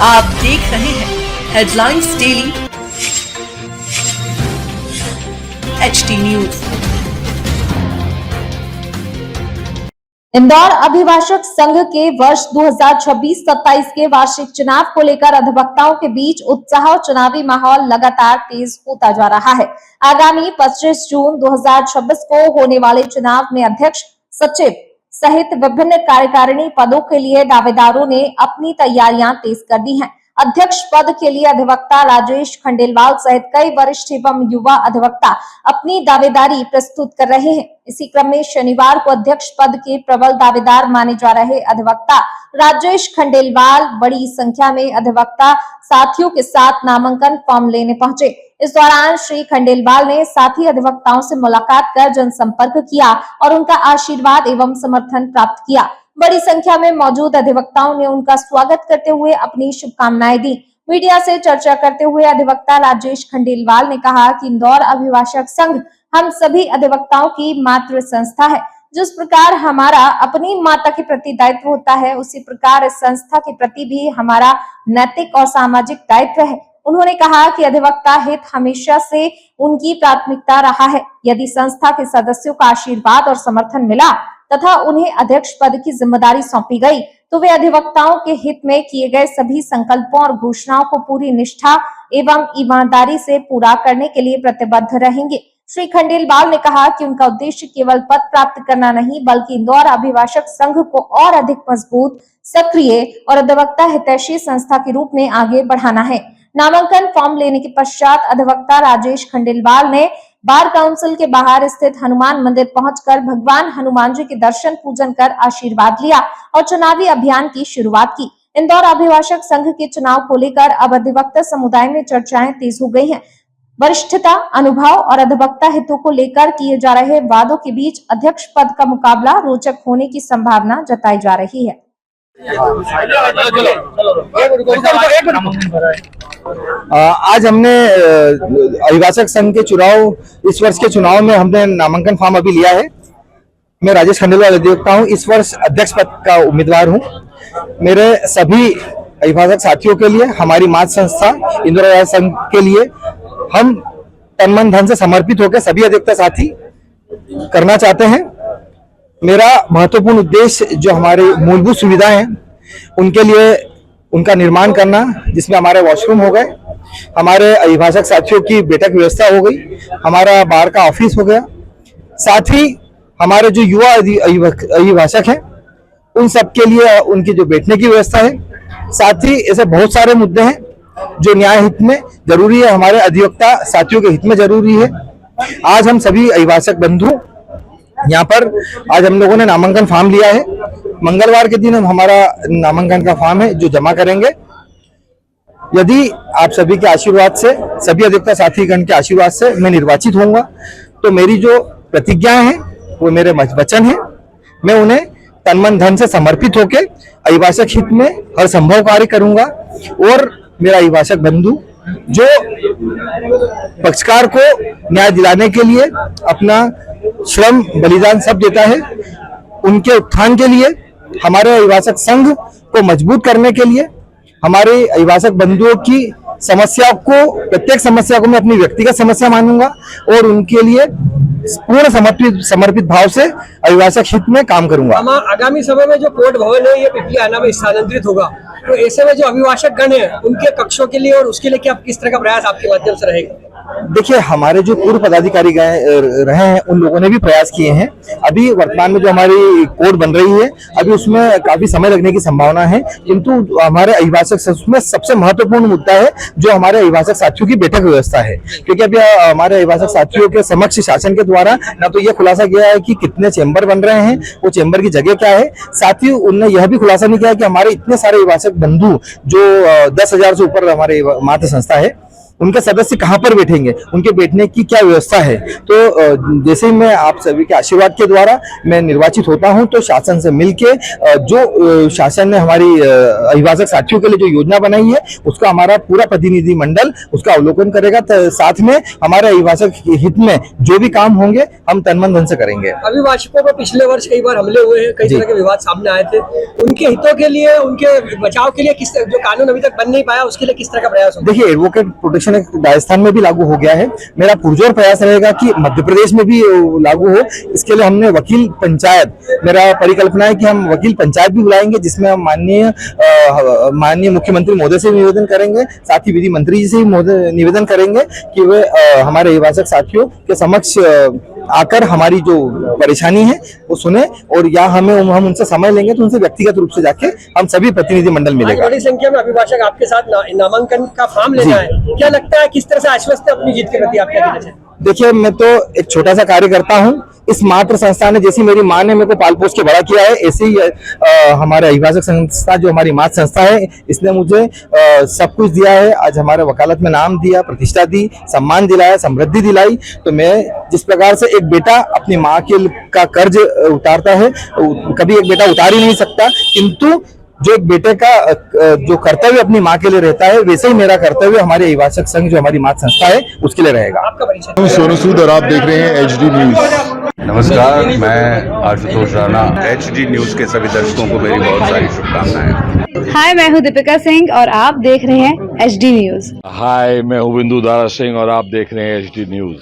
आप देख रहे हैं headlines daily HD news. Indore अभिभाषक संघ के वर्ष 2026-27 के वार्षिक चुनाव को लेकर अधिवक्ताओं के बीच उत्साह और चुनावी माहौल लगातार तेज होता जा रहा है। आगामी 25 जून 2026 को होने वाले चुनाव में अध्यक्ष, सचिव सहित विभिन्न कार्यकारिणी पदों के लिए दावेदारों ने अपनी तैयारियां तेज कर दी हैं। अध्यक्ष पद के लिए अधिवक्ता राजेश खंडेलवाल सहित कई वरिष्ठ एवं युवा अधिवक्ता अपनी दावेदारी प्रस्तुत कर रहे हैं। इसी क्रम में शनिवार को अध्यक्ष पद के प्रबल दावेदार माने जा रहे अधिवक्ता राजेश खंडेलवाल बड़ी संख्या में अधिवक्ता साथियों के साथ नामांकन फॉर्म लेने पहुंचे। इस दौरान श्री खंडेलवाल ने साथी अधिवक्ताओं से मुलाकात कर जनसंपर्क किया और उनका आशीर्वाद एवं समर्थन प्राप्त किया। बड़ी संख्या में मौजूद अधिवक्ताओं ने उनका स्वागत करते हुए अपनी शुभकामनाएं दी। मीडिया से चर्चा करते हुए अधिवक्ता राजेश खंडेलवाल ने कहा कि इंदौर अभिभाषक संघ हम सभी अधिवक्ताओं की मातृ संस्था है। जिस प्रकार हमारा अपनी माता के प्रति दायित्व होता है, उसी प्रकार इस संस्था के प्रति भी हमारा नैतिक और सामाजिक दायित्व है। उन्होंने कहा कि अधिवक्ता हित हमेशा से उनकी प्राथमिकता रहा है। यदि संस्था के सदस्यों का आशीर्वाद और समर्थन मिला तथा उन्हें अध्यक्ष पद की जिम्मेदारी सौंपी गई, तो वे अधिवक्ताओं के हित में किए गए सभी संकल्पों और घोषणाओं को पूरी निष्ठा एवं ईमानदारी से पूरा करने के लिए प्रतिबद्ध रहेंगे। श्री खंडेलवाल ने कहा कि उनका उद्देश्य केवल पद प्राप्त करना नहीं, बल्कि इंदौर अभिभाषक संघ को और अधिक मजबूत, सक्रिय और अधिवक्ता हितैषी संस्था के रूप में आगे बढ़ाना है। नामांकन फॉर्म लेने के पश्चात अधिवक्ता राजेश खंडेलवाल ने बार काउंसिल के बाहर स्थित हनुमान मंदिर पहुंचकर भगवान हनुमान जी के दर्शन पूजन कर आशीर्वाद लिया और चुनावी अभियान की शुरुआत की। इंदौर अभिभाषक संघ के चुनाव को लेकर अब अधिवक्ता समुदाय में चर्चाएं तेज हो गई हैं। वरिष्ठता, अनुभव और अधिवक्ता हितों को लेकर किए जा रहे वादों के बीच अध्यक्ष पद का मुकाबला रोचक होने की संभावना जताई जा रही है। आज हमने अभिभाषक संघ के चुनाव, इस वर्ष के चुनाव में हमने नामांकन फॉर्म अभी लिया है। मैं राजेश खंडेलवाल अधिवक्ता हूँ, इस वर्ष अध्यक्ष पद का उम्मीदवार हूँ। मेरे सभी अभिभाषक साथियों के लिए, हमारी मातृ संस्था इंदौर अभिभाषक संघ के लिए हम तन मन धन से समर्पित होकर सभी अधिवक्ता साथी करना चाहते हैं। मेरा महत्वपूर्ण उद्देश्य जो हमारे मूलभूत सुविधाएं हैं उनके लिए उनका निर्माण करना, जिसमें हमारे वॉशरूम हो गए, हमारे अभिभाषक साथियों की बैठक व्यवस्था हो गई, हमारा बार का ऑफिस हो गया, साथ ही हमारे जो युवा अभिभाषक हैं उन सब के लिए उनकी जो बैठने की व्यवस्था है। साथ ही ऐसे बहुत सारे मुद्दे हैं जो न्याय हित में जरूरी है, हमारे अधिवक्ता साथियों के हित में जरूरी है। आज हम सभी अभिभाषक बंधु यहाँ पर आज हम लोगों ने नामांकन फॉर्म लिया है। मंगलवार के दिन हम हमारा नामांकन का फॉर्म है जो जमा करेंगे। यदि आप सभी के आशीर्वाद से, सभी अधिवक्ता साथीगण के आशीर्वाद से मैं निर्वाचित होऊंगा, तो मेरी जो प्रतिज्ञाएं हैं वो मेरे वचन है। मैं उन्हें तन मन धन से समर्पित होकर अभिभाषक हित में हर संभव कार्य करूंगा और मेरा अभिभाषक बंधु जो पक्षकार को न्याय दिलाने के लिए अपना श्रम बलिदान सब देता है, उनके उत्थान के लिए, हमारे अभिभाषक संघ को मजबूत करने के लिए, हमारे अभिभाषक बंधुओं की समस्या को, प्रत्येक समस्या को मैं अपनी व्यक्तिगत समस्या मानूंगा और उनके लिए पूर्ण समर्पित भाव से अभिभाषक हित में काम करूंगा। आगामी समय में जो कोर्ट भवन है ये पिपलियाना में स्थानांतरित होगा, तो ऐसे में जो अभिभाषक गण है उनके कक्षों के लिए और उसके लिए क्या किस तरह का प्रयास आपके माध्यम से रहेगा? देखिए, हमारे जो पूर्व पदाधिकारी रहे हैं उन लोगों ने भी प्रयास किए हैं। अभी वर्तमान में जो हमारी कोर्ट बन रही है अभी उसमें काफी समय लगने की संभावना है, किंतु हमारे अभिभाषक में सबसे महत्वपूर्ण मुद्दा है जो हमारे अभिभाषक साथियों की बैठक व्यवस्था है। क्योंकि अभी हमारे अभिभाषक साथियों के समक्ष शासन के द्वारा ना तो यह खुलासा किया है कि कितने चेंबर बन रहे हैं, वो चेंबर की जगह क्या है, साथ ही उन्होंने यह भी खुलासा नहीं किया कि हमारे इतने सारे अभिभाषक बंधु जो 10,000 से ऊपर हमारे मातृ संस्था है उनके सदस्य कहाँ पर बैठेंगे, उनके बैठने की क्या व्यवस्था है। तो जैसे ही मैं आप सभी के आशीर्वाद के द्वारा मैं निर्वाचित होता हूं तो शासन से मिलके जो शासन ने हमारी अभिभाषक साथियों के लिए जो योजना बनाई है उसका हमारा पूरा प्रतिनिधि मंडल उसका अवलोकन करेगा। साथ में हमारे अभिभाषक के हित में जो भी काम होंगे हम तन मन धन से करेंगे। अभिभाषकों पर पिछले वर्ष कई बार हमले हुए हैं, कई तरह के विवाद सामने आए थे, उनके हितों के लिए, उनके बचाव के लिए किस जो कानून अभी तक बन नहीं पाया उसके लिए किस तरह का प्रयास होगा? देखिए, एडवोकेट प्रोटेक्शन एक्ट राजस्थान में भी लागू हो गया है। मेरा पुरजोर प्रयास रहेगा कि मध्य प्रदेश में भी लागू हो। इसके लिए हमने वकील पंचायत, मेरा परिकल्पना है कि हम वकील पंचायत भी बुलाएंगे, जिसमें हम माननीय मुख्यमंत्री महोदय से निवेदन करेंगे, साथ ही विधि मंत्री जी से भी निवेदन करेंगे कि वे हमारे अभिभाषक साथियों के समक्ष आकर हमारी जो परेशानी है वो सुने, और या हम उनसे समय लेंगे तो उनसे व्यक्तिगत रूप से जाके हम सभी प्रतिनिधि मंडल मिलेगा। बड़ी संख्या में अभिभाषक आपके साथ नामांकन का फॉर्म लेना है, क्या लगता है किस तरह से आश्वस्त है अपनी जीत के प्रति? आप क्या कहना चाहेंगे? देखिए, मैं तो एक छोटा सा कार्य करता हूँ। इस मात्र संस्था ने, जैसी मेरी माँ ने मेरे को पाल पोस के बड़ा किया है, ऐसे ही हमारे अभिभाषक संस्था जो हमारी मात संस्था है इसने मुझे सब कुछ दिया है। आज हमारे वकालत में नाम दिया, प्रतिष्ठा दी, सम्मान दिलाया, समृद्धि दिलाई। तो मैं जिस प्रकार से एक बेटा अपनी माँ का कर्ज उतारता है, कभी एक बेटा उतार ही नहीं सकता, किंतु जो एक बेटे का जो कर्तव्य अपनी माँ के लिए रहता है, वैसे ही मेरा कर्तव्य हमारे अभिभाषक संघ जो हमारी मात संस्था है उसके लिए रहेगा। आपका परिचय? सोनू सूद और आप देख रहे हैं HD न्यूज। नमस्कार, मैं आशुतोष राणा। HD न्यूज के सभी दर्शकों को मेरी बहुत सारी शुभकामनाएं। हाय, मैं हूँ दीपिका सिंह और आप देख रहे हैं HD न्यूज। हाय, मैं हूँ बिंदु दारा सिंह और आप देख रहे हैं HD न्यूज।